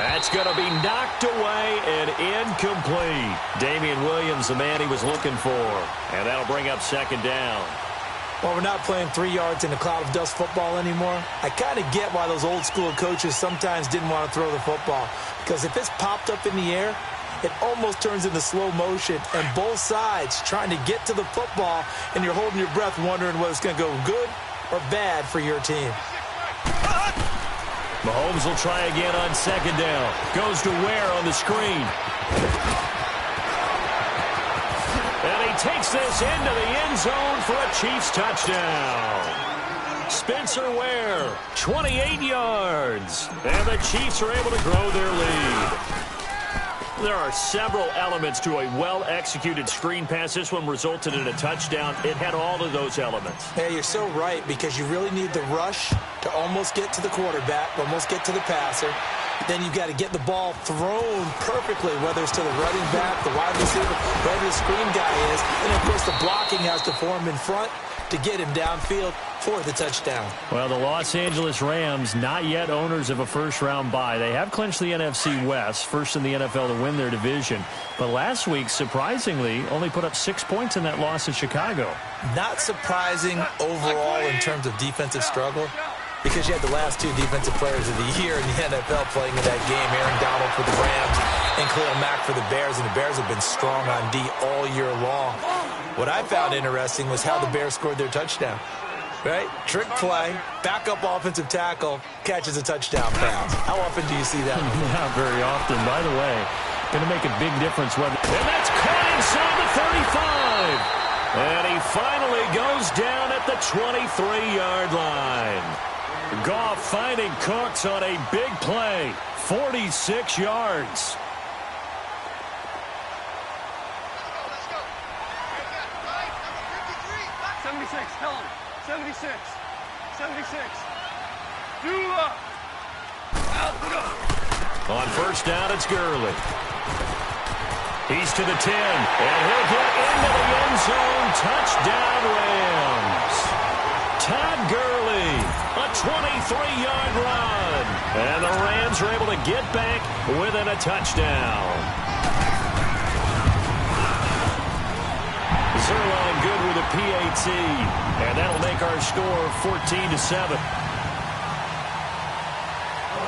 That's going to be knocked away and incomplete. Damian Williams, the man he was looking for. And that'll bring up second down. Well, we're not playing 3 yards in a cloud of dust football anymore. I kind of get why those old school coaches sometimes didn't want to throw the football. Because if it's popped up in the air, it almost turns into slow motion. And both sides trying to get to the football, and you're holding your breath wondering whether it's going to go good or bad for your team. Mahomes will try again on second down. Goes to Ware on the screen. And he takes this into the end zone for a Chiefs touchdown. Spencer Ware, 28 yards. And the Chiefs are able to grow their lead. There are several elements to a well-executed screen pass. This one resulted in a touchdown. It had all of those elements. Hey, you're so right, because you really need the rush to almost get to the quarterback, almost get to the passer. Then you've got to get the ball thrown perfectly, whether it's to the running back, the wide receiver, wherever the screen guy is. And, of course, the blocking has to form in front to get him downfield for the touchdown. Well, the Los Angeles Rams, not yet owners of a first-round bye. They have clinched the NFC West, first in the NFL to win their division. But last week, surprisingly, only put up 6 points in that loss in Chicago. Not surprising overall in terms of defensive struggle, because you had the last 2 defensive players of the year in the NFL playing in that game. Aaron Donald for the Rams and Khalil Mack for the Bears, and the Bears have been strong on D all year long. What I found interesting was how the Bears scored their touchdown. Right? Trick play, backup offensive tackle, catches a touchdown pass. How often do you see that? Not very often. By the way, going to make a big difference. And that's caught inside the 35. And he finally goes down at the 23-yard line. Goff finding Cooks on a big play. 46 yards. Tell him. 76. 76. On first down, it's Gurley. He's to the 10. And he'll get into the end zone. Touchdown, Rams. Todd Gurley, a 23-yard run. And the Rams are able to get back within a touchdown. Jeterjr2lang good with a PAT, and that'll make our score 14-7.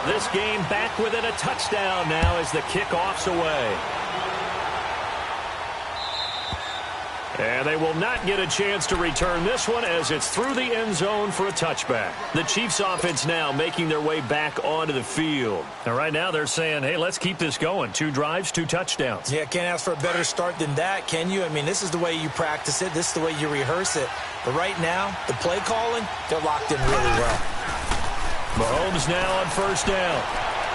This game back within a touchdown now as the kickoff's away. And they will not get a chance to return this one as it's through the end zone for a touchback. The Chiefs offense now making their way back onto the field. And right now they're saying, hey, let's keep this going. 2 drives, 2 touchdowns. Yeah, can't ask for a better start than that, can you? I mean, this is the way you practice it. This is the way you rehearse it. But right now, the play calling, they're locked in really well. Mahomes now on first down.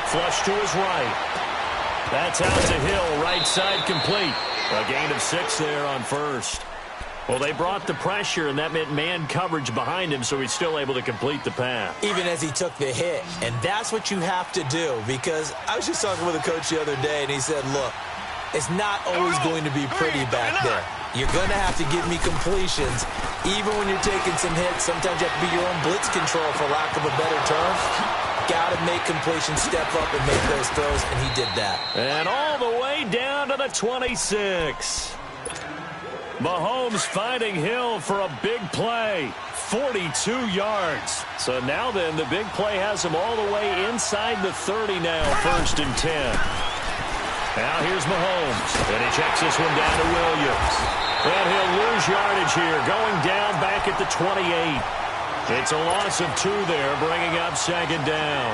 Flush to his right. That's out to Hill, right side complete. A gain of 6 there on first. Well, they brought the pressure, and that meant man coverage behind him, so he's still able to complete the pass. Even as he took the hit. And that's what you have to do, because I was just talking with a coach the other day, and he said, look, it's not always going to be pretty back there. You're going to have to give me completions. Even when you're taking some hits, sometimes you have to be your own blitz control, for lack of a better term. Got to make completions, step up and make those throws, and he did that. And all the way down to the 26. Mahomes finding Hill for a big play. 42 yards. So now then, the big play has him all the way inside the 30 now, 1st and 10. Now here's Mahomes, and he checks this one down to Williams. And he'll lose yardage here, going down back at the 28. It's a loss of 2 there, bringing up second down.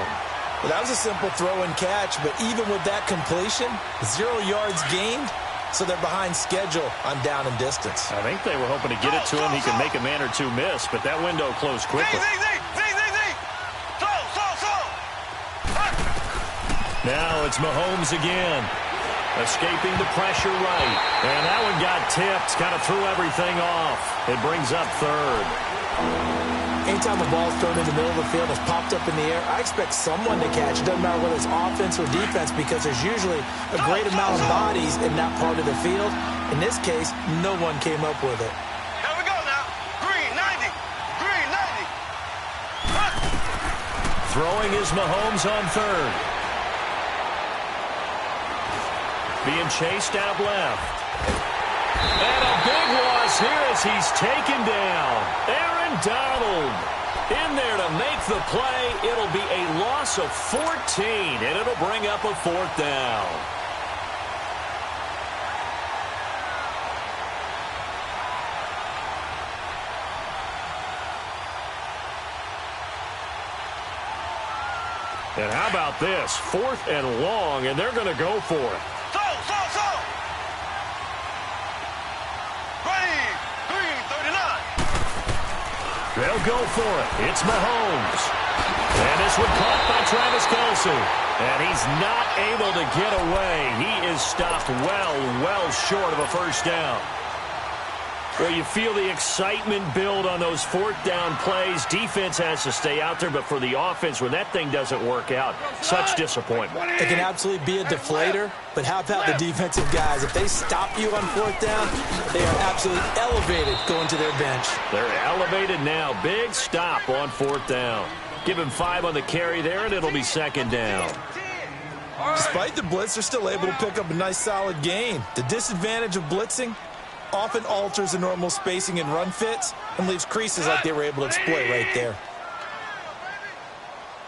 Well, that was a simple throw and catch, but even with that completion, 0 yards gained, so they're behind schedule on down and distance. I think they were hoping to get it to him. He could make a man or 2 miss, but that window closed quickly. Now it's Mahomes again, escaping the pressure right. And that one got tipped, kind of threw everything off. It brings up 3rd. Anytime a ball's thrown in the middle of the field, it's popped up in the air, I expect someone to catch. It doesn't matter whether it's offense or defense, because there's usually a great amount of bodies in that part of the field. In this case, no one came up with it. Here we go now. Green 90. Green 90. Throwing is Mahomes on 3rd. being chased out left. And a big loss here as he's taken down. Aaron Donald in there to make the play. It'll be a loss of 14, and it'll bring up a 4th down. And how about this? 4th and long, and they're going to go for it. They'll go for it. It's Mahomes. And this one caught by Travis Kelce. And he's not able to get away. He is stopped well short of a 1st down. Well, you feel the excitement build on those 4th down plays. Defense has to stay out there, but for the offense, when that thing doesn't work out, such disappointment. It can absolutely be a deflator, but how about the defensive guys? If they stop you on 4th down, they are absolutely elevated going to their bench. They're elevated now. Big stop on 4th down. Give him 5 on the carry there, and it'll be 2nd down. Despite the blitz, they're still able to pick up a nice, solid gain. The disadvantage of blitzing often alters the normal spacing and run fits and leaves creases like they were able to exploit right there.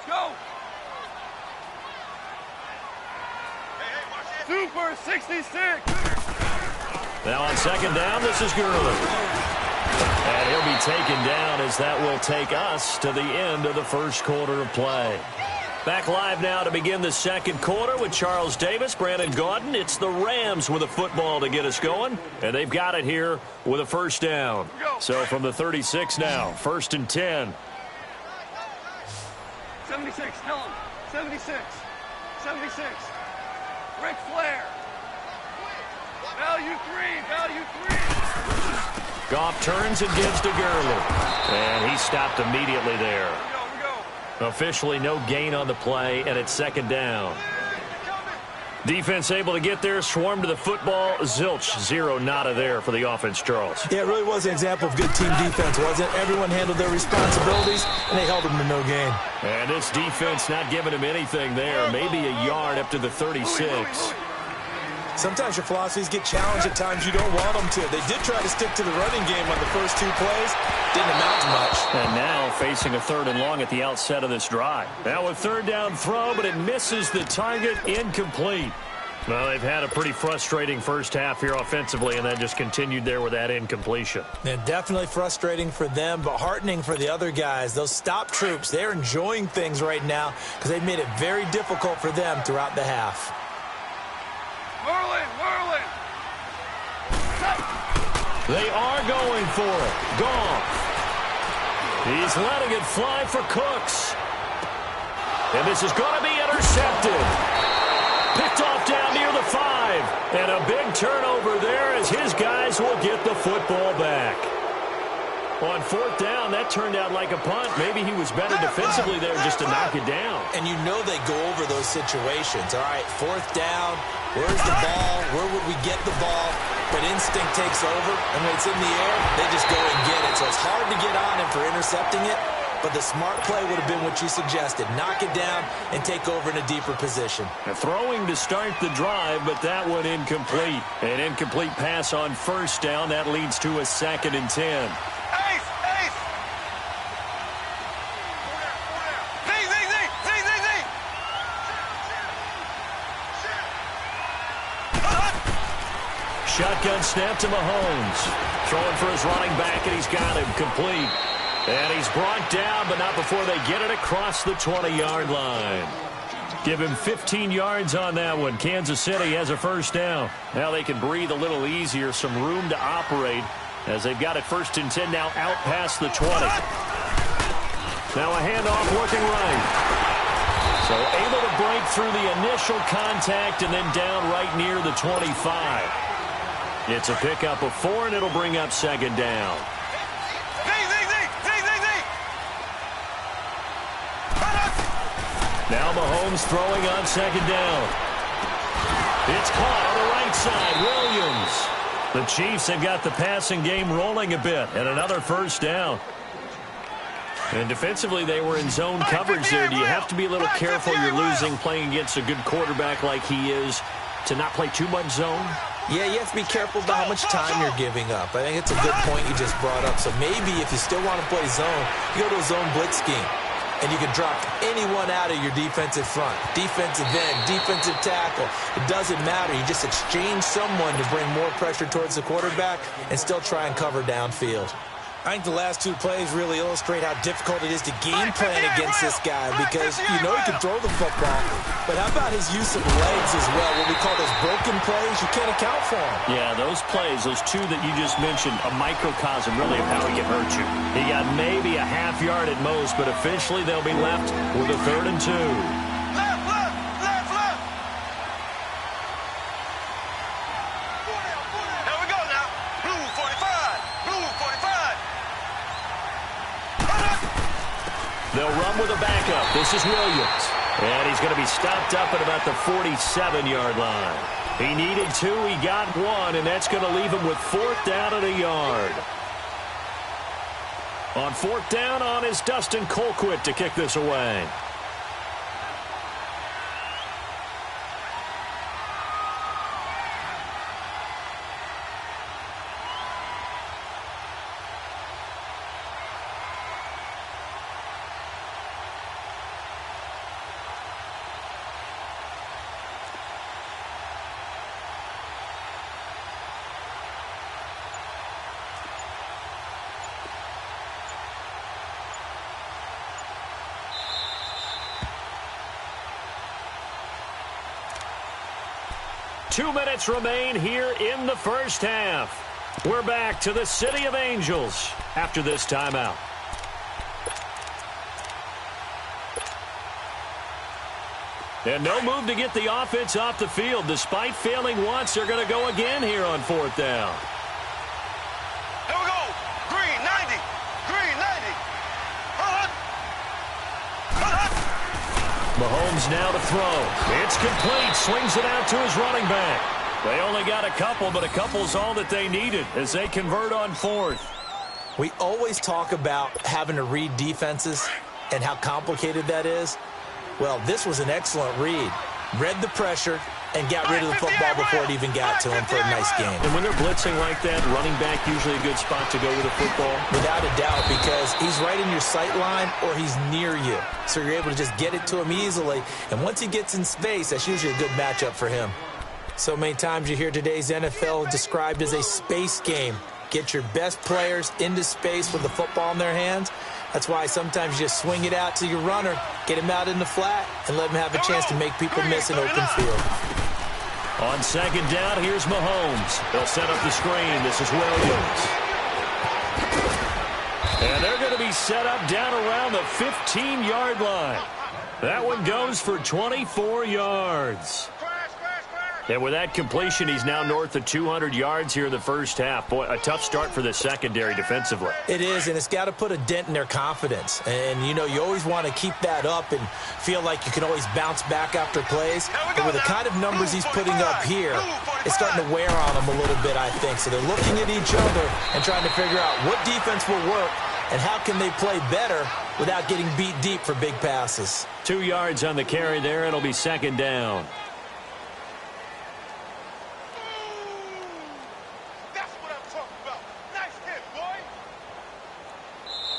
Go. Super 66. Now on 2nd down, this is Gurley. And he'll be taken down as that will take us to the end of the 1st quarter of play. Back live now to begin the 2nd quarter with Charles Davis, Brandon Gaudin. It's the Rams with a football to get us going, and they've got it here with a 1st down. So from the 36 now, 1st and 10. 76, tell him. 76. 76. Ric Flair. Value 3. Goff turns and gives to Gurley. And he stopped immediately there. Officially no gain on the play, and it's 2nd down. Defense able to get there, swarm to the football. Zilch, 0 nada there for the offense, Charles. Yeah, it really was an example of good team defense, wasn't it? Everyone handled their responsibilities, and they held them to no gain. And this defense not giving him anything there. Maybe a yard up to the 36. Sometimes your philosophies get challenged at times you don't want them to. They did try to stick to the running game on the first 2 plays. Didn't amount to much. And now facing a 3rd and long at the outset of this drive. Now a 3rd down throw, but it misses the target. Incomplete. Well, they've had a pretty frustrating first half here offensively, and then just continued there with that incompletion. And definitely frustrating for them, but heartening for the other guys. Those stop troops, they're enjoying things right now because they've made it very difficult for them throughout the half. Whirling. They are going for it. Goff. He's letting it fly for Cooks. And this is going to be intercepted. Picked off down near the 5. And a big turnover there as his guys will get the football back. On 4th down, that turned out like a punt. Maybe he was better defensively there just to knock it down. And you know they go over those situations. All right, 4th down, where's the ball? Where would we get the ball? But instinct takes over, and when it's in the air, they just go and get it. So it's hard to get on him for intercepting it, but the smart play would have been what you suggested. Knock it down and take over in a deeper position. Throwing to start the drive, but that one incomplete. An incomplete pass on 1st down. That leads to a 2nd and 10. Shotgun snap to Mahomes. Throwing for his running back, and he's got him complete. And he's brought down, but not before they get it across the 20-yard line. Give him 15 yards on that one. Kansas City has a 1st down. Now they can breathe a little easier, some room to operate as they've got it 1st and 10 now out past the 20. Now a handoff working right. So able to break through the initial contact and then down right near the 25. It's a pickup of 4, and it'll bring up 2nd down. Now Mahomes throwing on 2nd down. It's caught on the right side. Williams. The Chiefs have got the passing game rolling a bit, and another 1st down. And defensively, they were in zone coverage there. Do you have to be a little careful? You're losing playing against a good quarterback like he is to not play too much zone? Yeah, you have to be careful about how much time you're giving up. I think it's a good point you just brought up. So maybe if you still want to play zone, you go to a zone blitz scheme. And you can drop anyone out of your defensive front. Defensive end, defensive tackle. It doesn't matter. You just exchange someone to bring more pressure towards the quarterback and still try and cover downfield. I think the last two plays really illustrate how difficult it is to game plan against this guy because you know he can throw the football, but how about his use of legs as well? What we call those broken plays, you can't account for them. Yeah, those plays, those two that you just mentioned, a microcosm really of how he can hurt you. He got maybe a half yard at most, but eventually they'll be left with a 3rd and 2. They'll run with a backup. This is Williams. And he's going to be stopped up at about the 47-yard line. He needed 2. He got 1, and that's going to leave him with 4th down and a yard. On 4th down on is Dustin Colquitt to kick this away. Two minutes remain here in the first half. We're back to the City of Angels after this timeout. And no move to get the offense off the field. Despite failing once, they're going to go again here on 4th down. Here we go. Green, 90. Green, 90. Mahomes now to throw. It's complete. Swings it out to his running back. They only got a couple, but a couple's all that they needed as they convert on 4th. We always talk about having to read defenses and how complicated that is. Well, this was an excellent read. Read the pressure and got rid of the football before it even got to him for a nice game. And when they're blitzing like that, running back usually a good spot to go with a football? Without a doubt, because he's right in your sight line or he's near you. So you're able to just get it to him easily. And once he gets in space, that's usually a good matchup for him. So many times you hear today's NFL described as a space game. Get your best players into space with the football in their hands. That's why sometimes you just swing it out to your runner, get him out in the flat, and let him have a chance to make people miss an open field. On 2nd down, here's Mahomes. They'll set up the screen. This is Williams. And they're going to be set up down around the 15-yard line. That one goes for 24 yards. And with that completion, he's now north of 200 yards here in the first half. Boy, a tough start for the secondary defensively. It is, and it's got to put a dent in their confidence. And, you know, you always want to keep that up and feel like you can always bounce back after plays. But with the kind of numbers he's putting up here, it's starting to wear on them a little bit, I think. So they're looking at each other and trying to figure out what defense will work and how can they play better without getting beat deep for big passes. 2 yards on the carry there. It'll be 2nd down.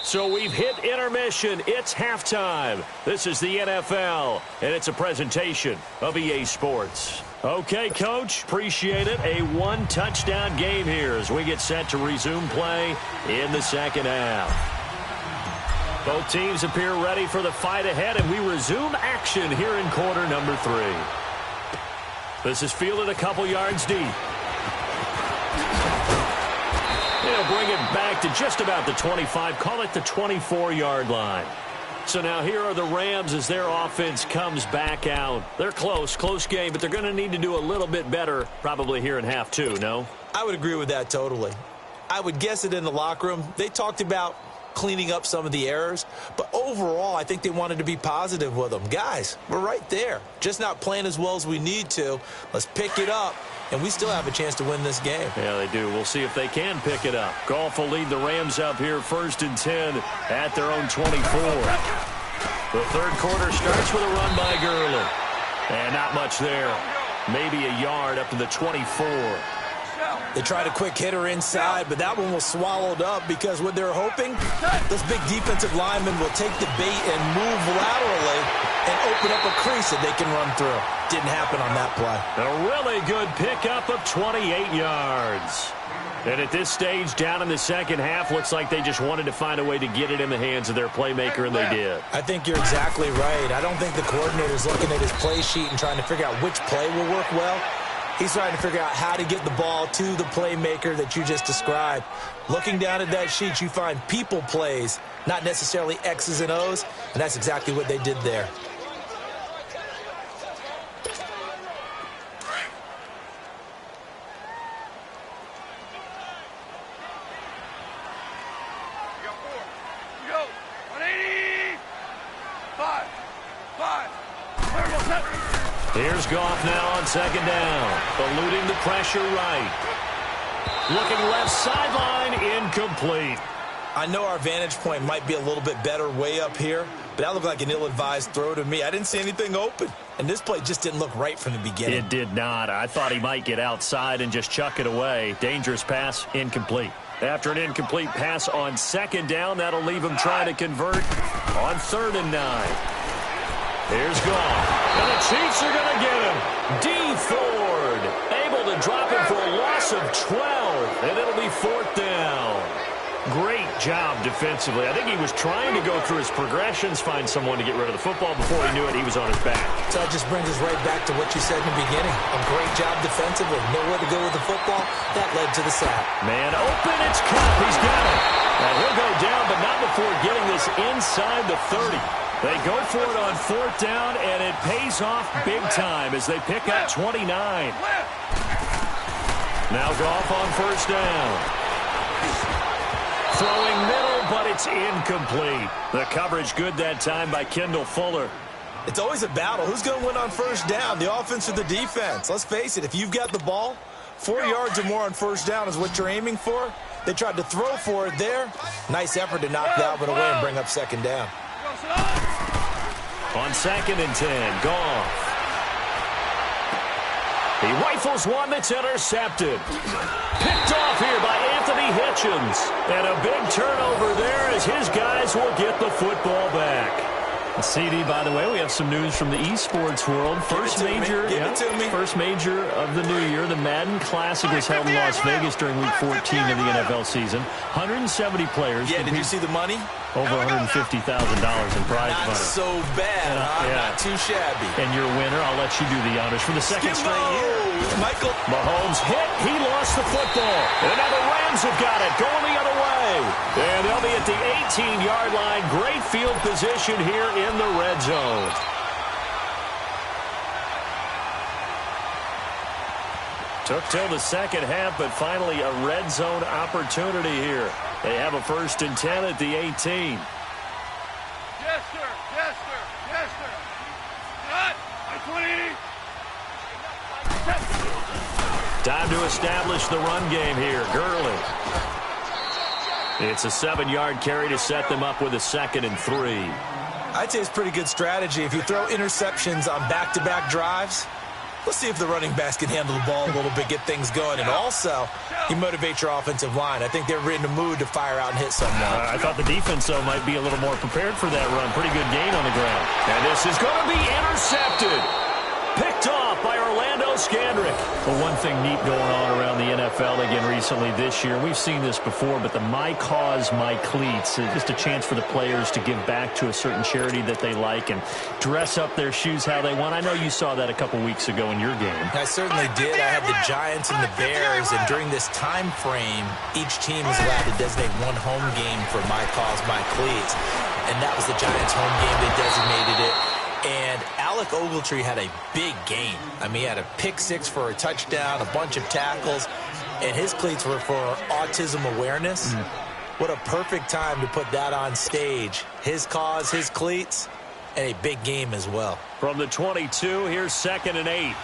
So we've hit intermission. It's halftime. This is the NFL, and it's a presentation of EA Sports. Okay, Coach, appreciate it. A one-touchdown game here as we get set to resume play in the second half. Both teams appear ready for the fight ahead, and we resume action here in quarter number 3. This is fielded a couple yards deep. They'll bring it back to just about the 25, call it the 24-yard line. So now here are the Rams as their offense comes back out. They're close game, but they're going to need to do a little bit better probably here in half 2, no? I would agree with that totally. I would guess it in the locker room. They talked about cleaning up some of the errors, but overall I think they wanted to be positive with them. Guys, we're right there. Just not playing as well as we need to. Let's pick it up, and we still have a chance to win this game. Yeah, they do. We'll see if they can pick it up. Goff will lead the Rams up here 1st and 10 at their own 24. The third quarter starts with a run by Gurley. And not much there. maybe a yard up to the 24. They tried a quick hitter inside, but that one was swallowed up because what they're hoping, those big defensive linemen will take the bait and move laterally and open up a crease that they can run through. Didn't happen on that play. A really good pickup of 28 yards. And at this stage, down in the second half, looks like they just wanted to find a way to get it in the hands of their playmaker, and they did. I think you're exactly right. I don't think the coordinator's looking at his play sheet and trying to figure out which play will work well. He's trying to figure out how to get the ball to the playmaker that you just described. Looking down at that sheet, you find people plays, not necessarily X's and O's, and that's exactly what they did there. Here's Goff now on second down, eluding the pressure right. Looking left sideline, incomplete. I know our vantage point might be a little bit better way up here, but that looked like an ill-advised throw to me. I didn't see anything open, and this play just didn't look right from the beginning. It did not. I thought he might get outside and just chuck it away. Dangerous pass, incomplete. After an incomplete pass on second down, that'll leave him trying to convert on 3rd and 9. Here's Goff. And the Chiefs are going to get him. D. Ford able to drop him for a loss of 12. And it'll be 4th down. Great job defensively. I think he was trying to go through his progressions, find someone to get rid of the football. Before he knew it, he was on his back. So it just brings us right back to what you said in the beginning. A great job defensively. Nowhere to go with the football. That led to the sack. Man open. It's Cup. He's got it. Now he'll go down, but not before getting this inside the 30. They go for it on 4th down, and it pays off big time as they pick up 29. Now Goff on 1st down. Throwing middle, but it's incomplete. The coverage good that time by Kendall Fuller. It's always a battle. Who's going to win on 1st down, the offense or the defense? Let's face it, if you've got the ball, 4 yards or more on 1st down is what you're aiming for. They tried to throw for it there. Nice effort to knock that one away and bring up 2nd down. On 2nd and 10, Goff. He rifles one that's intercepted. Picked off here by Anthony Hitchens. And a big turnover there as his guys will get the football back. CD, by the way, we have some news from the esports world. First major of the new year. The Madden Classic was held in Las Vegas during Week 14 of the NFL season. 170 players. Yeah, did you see the money? Over $150,000 in prize money. Not so bad, Not too shabby. And your winner, I'll let you do the honors for the second straight year. Michael Mahomes hit. He lost the football. And now the Rams have got it. Going the other way. And they'll be at the 18-yard line. Great field position here in the red zone. Took till the second half, but finally a red zone opportunity here. They have a 1st and 10 at the 18. Yes, sir. Yes, sir. Yes, sir. Cut. 20. Time to establish the run game here. Gurley. It's a 7-yard carry to set them up with a 2nd and 3. I'd say it's pretty good strategy. If you throw interceptions on back-to-back drives, let's see if the running backs can handle the ball a little bit, get things going. And also, you motivate your offensive line. I think they're in the mood to fire out and hit someone. I thought the defense, though, might be a little more prepared for that run. Pretty good gain on the ground. And this is going to be intercepted. Picked off by Orlando Scandrick. Well, one thing neat going on around the NFL again recently this year, we've seen this before, but the My Cause, My Cleats, just a chance for the players to give back to a certain charity that they like and dress up their shoes how they want. I know you saw that a couple weeks ago in your game. I certainly did. I had the Giants and the Bears, and during this time frame, each team is allowed to designate one home game for My Cause, My Cleats, and that was the Giants' home game. They designated it. And Alec Ogletree had a big game. I mean, he had a pick-6 for a touchdown, a bunch of tackles, and his cleats were for autism awareness. What a perfect time to put that on stage. His cause, his cleats, and a big game as well. From the 22, here's 2nd and 8.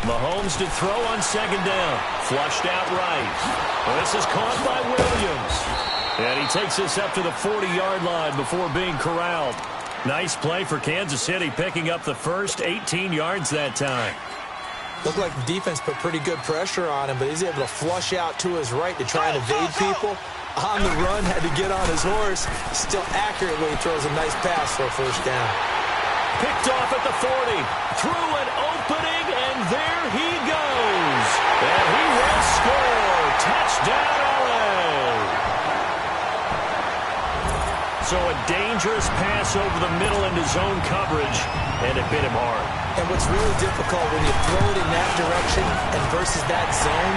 Mahomes to throw on 2nd down. Flushed out right. Well, this is caught by Williams. And he takes this up to the 40-yard line before being corralled. Nice play for Kansas City, picking up the first 18 yards that time. Looked like the defense put pretty good pressure on him, but he's able to flush out to his right to try and evade people. On the run, had to get on his horse. Still accurately throws a nice pass for a first down. Picked off at the 40. Through an opening, and there he goes. And he will score. Touchdown, LA. So a dangerous pass over the middle into zone coverage, and it hit him hard. And what's really difficult when you throw it in that direction and versus that zone,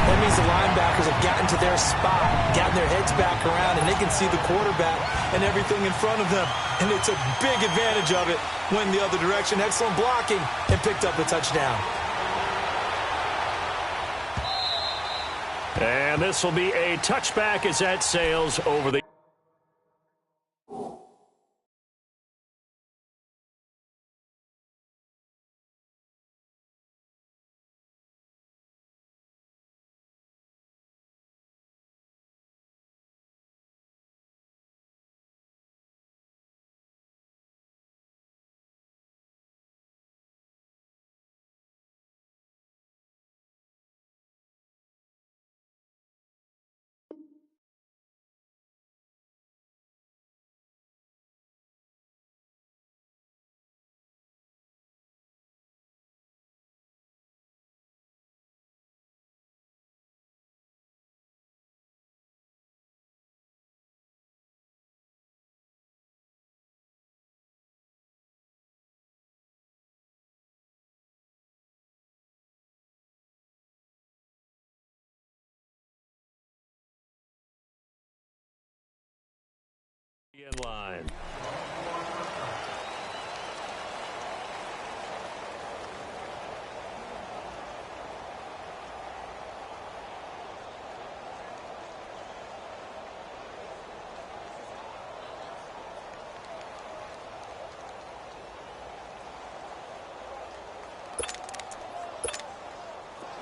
that means the linebackers have gotten to their spot, gotten their heads back around, and they can see the quarterback and everything in front of them. And they took big advantage of it, went the other direction, excellent blocking, and picked up a touchdown. And this will be a touchback as that sails over the... In line.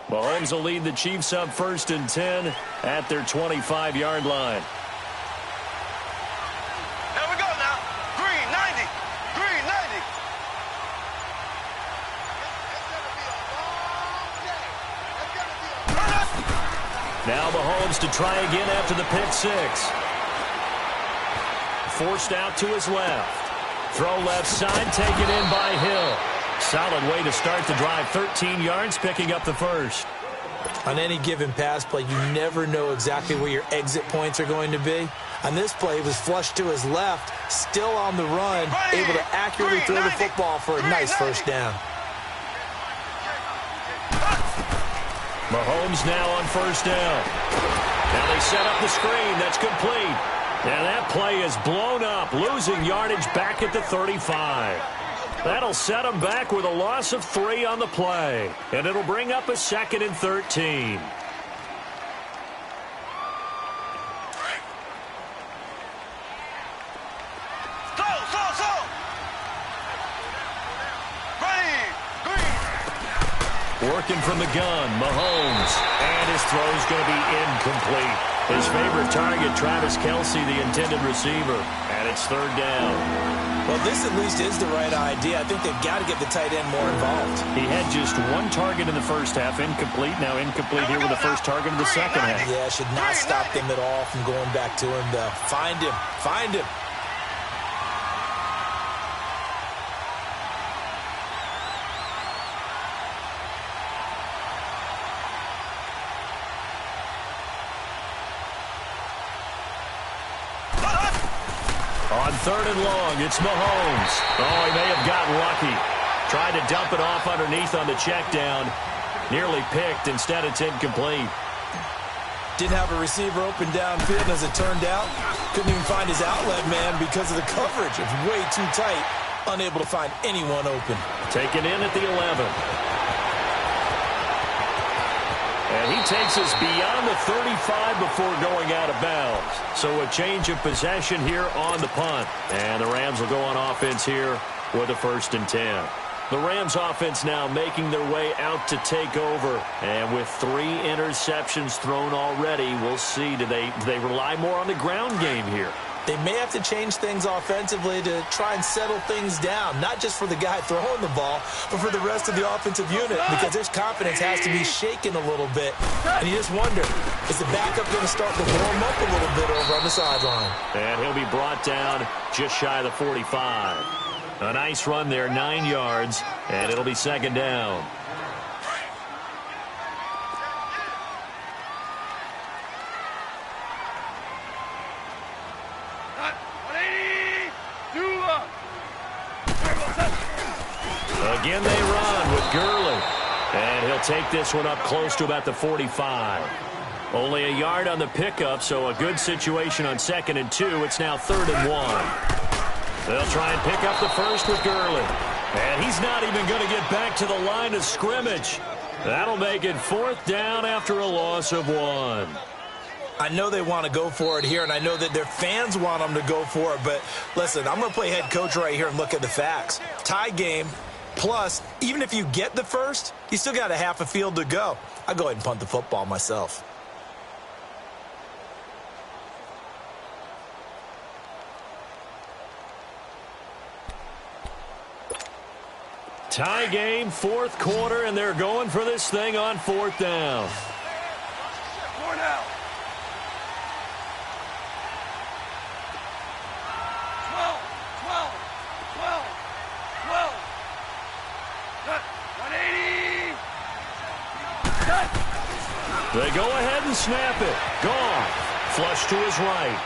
Mahomes will lead the Chiefs up 1st and 10 at their 25-yard line. Now Mahomes to try again after the pick six. Forced out to his left. Throw left side, taken in by Hill. Solid way to start the drive. 13 yards, picking up the first. On any given pass play, you never know exactly where your exit points are going to be. On this play, it was flushed to his left, still on the run, able to accurately throw the football for a nice first down. Mahomes now on first down. Now they set up the screen. That's complete. And that play is blown up, losing yardage back at the 35. That'll set him back with a loss of 3 on the play. And it'll bring up a 2nd and 13. Working from the gun, Mahomes. And his throw's going to be incomplete. His favorite target, Travis Kelce, the intended receiver. And it's 3rd down. Well, this at least is the right idea. I think they've got to get the tight end more involved. He had just 1 target in the first half, incomplete. Now incomplete here with the first target of the second half. Yeah, should not stop them at all from going back to him, though. Find him. Find him. On 3rd and long, it's Mahomes. Oh, he may have gotten lucky. Tried to dump it off underneath on the check down. Nearly picked. Instead, it's incomplete. Didn't have a receiver open downfield, and as it turned out, couldn't even find his outlet man because of the coverage. It's way too tight. Unable to find anyone open. Taken in at the 11. And he takes us beyond the 35 before going out of bounds. So a change of possession here on the punt. And the Rams will go on offense here with a 1st and 10. The Rams offense now making their way out to take over. And with 3 interceptions thrown already, we'll see. Do they rely more on the ground game here? they may have to change things offensively to try and settle things down, not just for the guy throwing the ball, but for the rest of the offensive unit, because his confidence has to be shaken a little bit. And you just wonder, is the backup going to start to warm up a little bit over on the sideline? And he'll be brought down just shy of the 45. A nice run there, 9 yards, and it'll be second down. Again, they run with Gurley. And he'll take this one up close to about the 45. Only a yard on the pickup, so a good situation on 2nd and 2. It's now 3rd and 1. They'll try and pick up the first with Gurley. And he's not even going to get back to the line of scrimmage. That'll make it 4th down after a loss of 1. I know they want to go for it here, and I know that their fans want them to go for it. But listen, I'm going to play head coach right here and look at the facts. Tie game. Plus, even if you get the first, you still got a half a field to go. I'll go ahead and punt the football myself. Tie game, 4th quarter, and they're going for this thing on 4th down. 4 now. 12. Cut. 180. Cut. They go ahead and snap it. Gone. Flush to his right.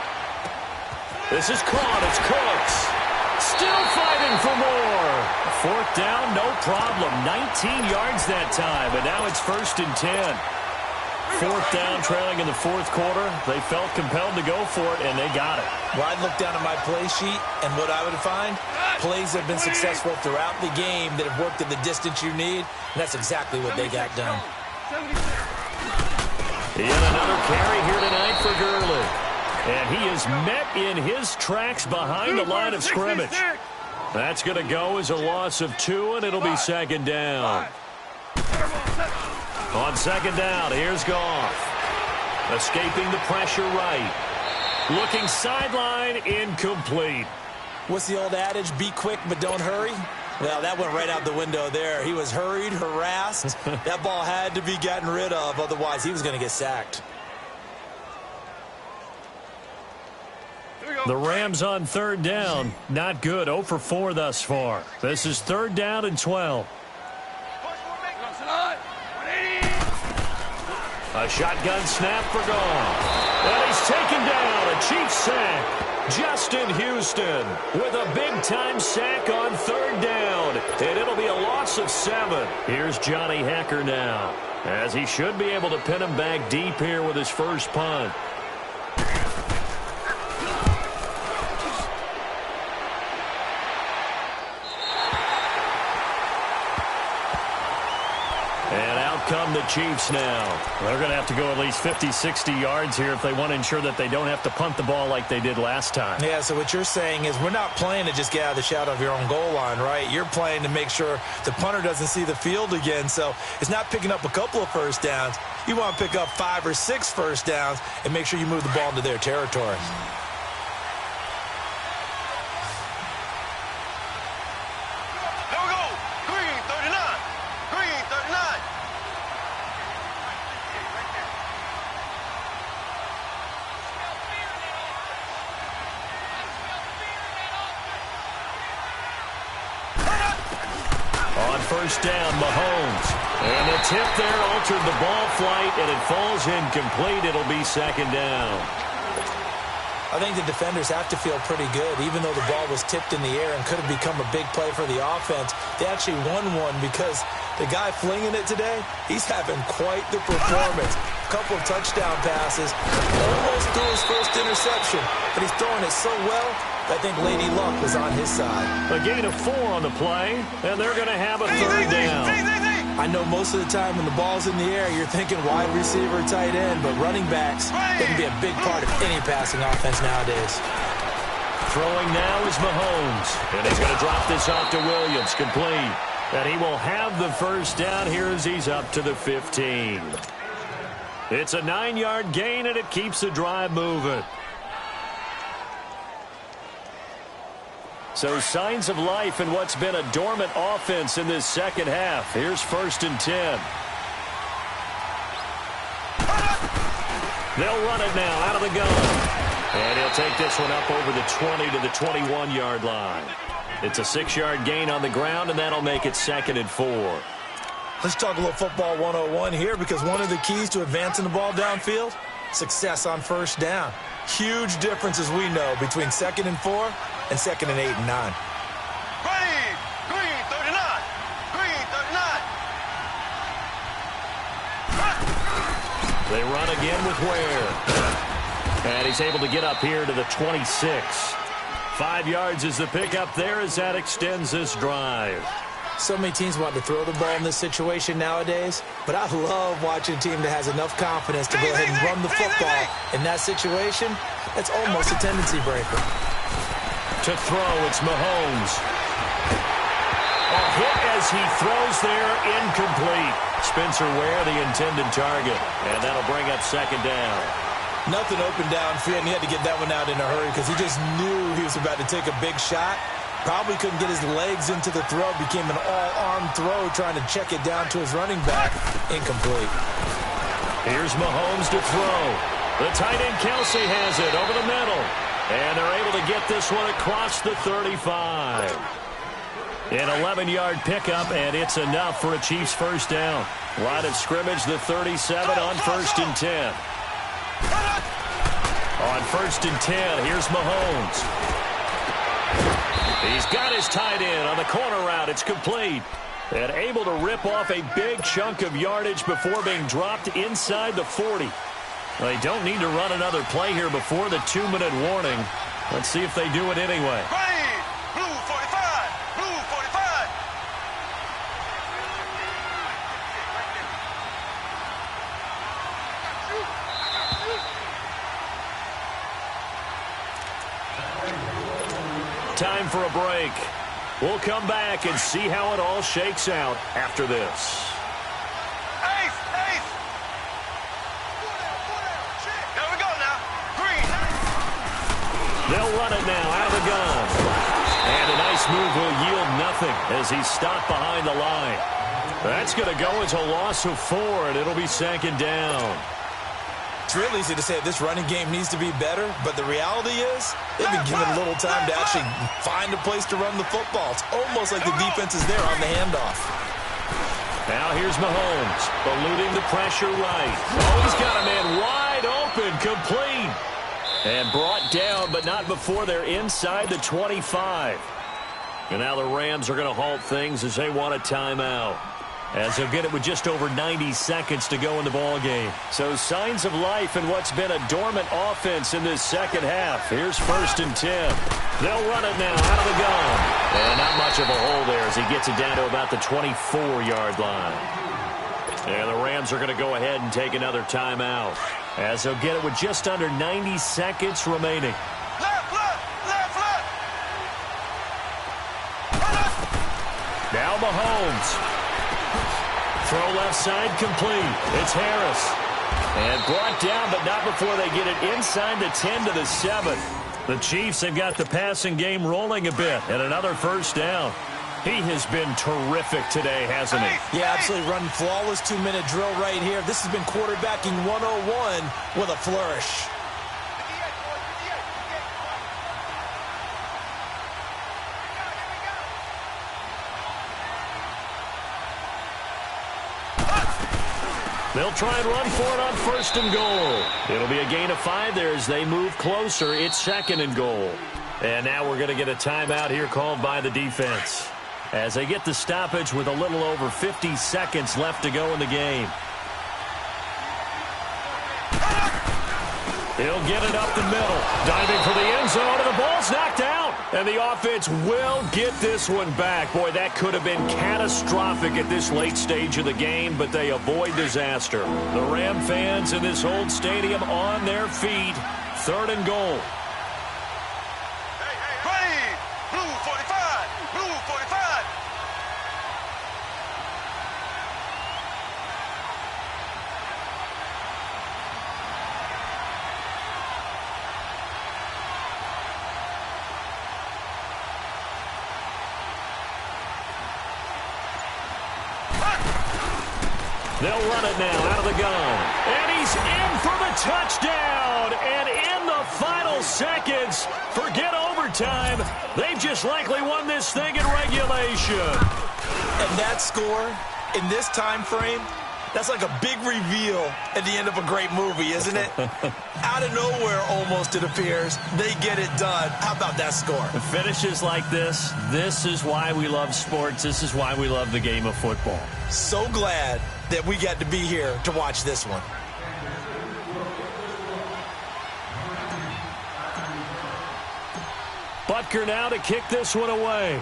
This is caught. It's Cooks. Still fighting for more. 4th down, no problem. 19 yards that time, but now it's 1st and 10. 4th down, trailing in the 4th quarter. They felt compelled to go for it, and they got it. Well, I'd look down at my play sheet, and what I would find, plays that have been successful throughout the game that have worked at the distance you need, and that's exactly what they got done. Yet another carry here tonight for Gurley. And he is met in his tracks behind the line of scrimmage. That's going to go as a loss of 2, and it'll be 2nd down. On 2nd down, here's Goff. Escaping the pressure right. Looking sideline, incomplete. What's the old adage? Be quick, but don't hurry? Well, that went right out the window there. He was hurried, harassed. That ball had to be gotten rid of, otherwise he was going to get sacked. The Rams on 3rd down. Not good. 0 for 4 thus far. This is 3rd down and 12. A shotgun snap for Goff. And he's taken down. A Chiefs sack. Justin Houston with a big-time sack on 3rd down. And it'll be a loss of 7. Here's Johnny Hecker now, as he should be able to pin him back deep here with his first punt. Come the Chiefs now. They're going to have to go at least 50, 60 yards here if they want to ensure that they don't have to punt the ball like they did last time. Yeah, so what you're saying is we're not playing to just get out of the shadow of your own goal line, right? You're playing to make sure the punter doesn't see the field again. So it's not picking up a couple of first downs. You want to pick up 5 or 6 first downs and make sure you move the ball into their territory. First down, Mahomes. And the tip there altered the ball flight, and it falls incomplete. It'll be 2nd down. I think the defenders have to feel pretty good. Even though the ball was tipped in the air and could have become a big play for the offense, they actually won one because the guy flinging it today, he's having quite the performance. A couple of touchdown passes, almost threw his first interception, but he's throwing it so well, I think Lady Luck was on his side. A gain of 4 on the play, and they're going to have a 3rd down. I know most of the time when the ball's in the air, you're thinking wide receiver, tight end, but running backs, they can be a big part of any passing offense nowadays. Throwing now is Mahomes, and he's going to drop this off to Williams, complete. And he will have the first down here as he's up to the 15. It's a 9-yard gain, and it keeps the drive moving. So signs of life in what's been a dormant offense in this second half. Here's 1st and 10. They'll run it now out of the gun. And he'll take this one up over the 20 to the 21-yard line. It's a 6-yard gain on the ground, and that'll make it 2nd and 4. Let's talk a little football 101 here, because one of the keys to advancing the ball downfield, success on 1st down. Huge difference, as we know, between 2nd and 4 and 2nd and 8 and 9. Green 39. Green 39. They run again with Ware. And he's able to get up here to the 26. 5 yards is the pickup there as that extends this drive. So many teams want to throw the ball in this situation nowadays, but I love watching a team that has enough confidence to go ahead and run the football. In that situation, it's almost a tendency breaker. To throw, it's Mahomes. A hit as he throws there, incomplete. Spencer Ware, the intended target, and that'll bring up 2nd down. Nothing open downfield, and he had to get that one out in a hurry because he just knew he was about to take a big shot. Probably couldn't get his legs into the throw. Became an all-arm throw trying to check it down to his running back. Incomplete. Here's Mahomes to throw. The tight end Kelsey has it over the middle. And they're able to get this one across the 35. An 11-yard pickup, and it's enough for a Chiefs 1st down. Line of scrimmage, the 37 on 1st and 10. On 1st and 10, here's Mahomes. He's got his tight end on the corner route. It's complete. And able to rip off a big chunk of yardage before being dropped inside the 40. They don't need to run another play here before the 2-minute warning. Let's see if they do it anyway. Blue 45. Blue 45. Time for a break. We'll come back and see how it all shakes out after this. Ace. There we go now. Green. They'll run it now out of the gun. And a nice move will yield nothing as he's stopped behind the line. That's going to go as a loss of 4, and it'll be 2nd down. It's real easy to say this running game needs to be better, but the reality is they've been given a little time to actually find a place to run the football. It's almost like the defense is there on the handoff. Now here's Mahomes, eluding the pressure right. Oh, he's got a man wide open, complete. And brought down, but not before they're inside the 25. And now the Rams are going to halt things as they want a timeout. As they'll get it with just over 90 seconds to go in the ballgame. So signs of life in what's been a dormant offense in this second half. Here's 1st and 10. They'll run it now out of the gun. And not much of a hole there as he gets it down to about the 24-yard line. And the Rams are going to go ahead and take another timeout. As they'll get it with just under 90 seconds remaining. Left. Now Mahomes. Throw left side complete. It's Harris. And brought down, but not before they get it inside the 10 to the 7. The Chiefs have got the passing game rolling a bit. And another 1st down. He has been terrific today, hasn't he? Yeah, absolutely running flawless 2-minute drill right here. This has been quarterbacking 101 with a flourish. They'll try and run for it on 1st and goal. It'll be a gain of 5 there as they move closer. It's 2nd and goal. And now we're going to get a timeout here called by the defense as they get the stoppage with a little over 50 seconds left to go in the game. He'll get it up the middle. Diving for the end zone, and the ball's knocked out. And the offense will get this one back. Boy, that could have been catastrophic at this late stage of the game, but they avoid disaster. The Ram fans in this old stadium on their feet. 3rd and goal. Green. Blue 45. Blue 45. They'll run it now out of the gun. And he's in for the touchdown. And in the final seconds, forget overtime, they've just likely won this thing in regulation. And that score in this time frame, that's like a big reveal at the end of a great movie, isn't it? Out of nowhere, almost, it appears, they get it done. How about that score? Finishes like this is why we love sports. This is why we love the game of football. So glad that we got to be here to watch this one. Butker now to kick this one away.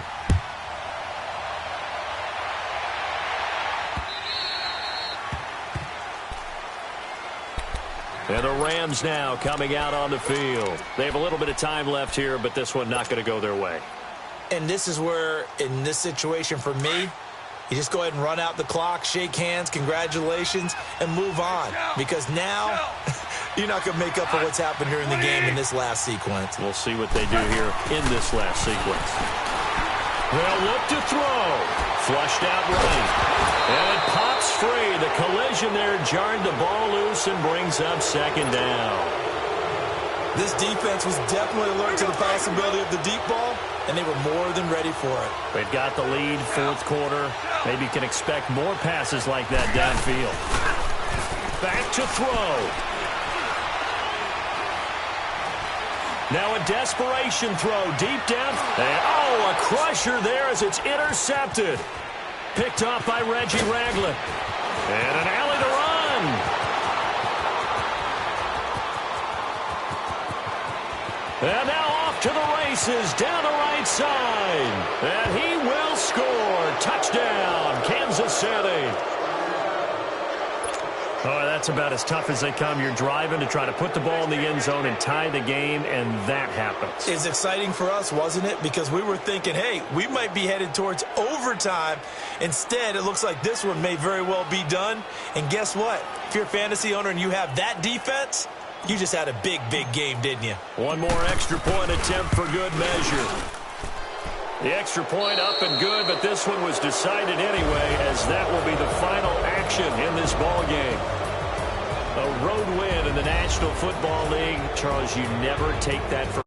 And the Rams now coming out on the field. They have a little bit of time left here, but this one not going to go their way. And this is where, in this situation for me, you just go ahead and run out the clock, shake hands, congratulations, and move on. Because now, you're not going to make up for what's happened here in the game in this last sequence. We'll see what they do here in this last sequence. They'll look to throw. Flushed out right. And it pops free. The collision there jarred the ball loose and brings up second down. This defense was definitely alert to the possibility of the deep ball, and they were more than ready for it. They've got the lead, fourth quarter. Maybe you can expect more passes like that downfield. Back to throw. Now a desperation throw deep down. And, a crusher there as it's intercepted. Picked off by Reggie Ragland. And an alley to run. And now off to the races down the right side. And he will score. Touchdown, Kansas City. Oh, that's about as tough as they come. You're driving to try to put the ball in the end zone and tie the game, and that happens. It's exciting for us, wasn't it? Because we were thinking, hey, we might be headed towards overtime. Instead, it looks like this one may very well be done. And guess what? If you're a fantasy owner and you have that defense, you just had a big, big game, didn't you? One more extra point attempt for good measure. The extra point up and good, but this one was decided anyway, as that will be the final action in this ball game. A road win in the National Football League. Charles, you never take that for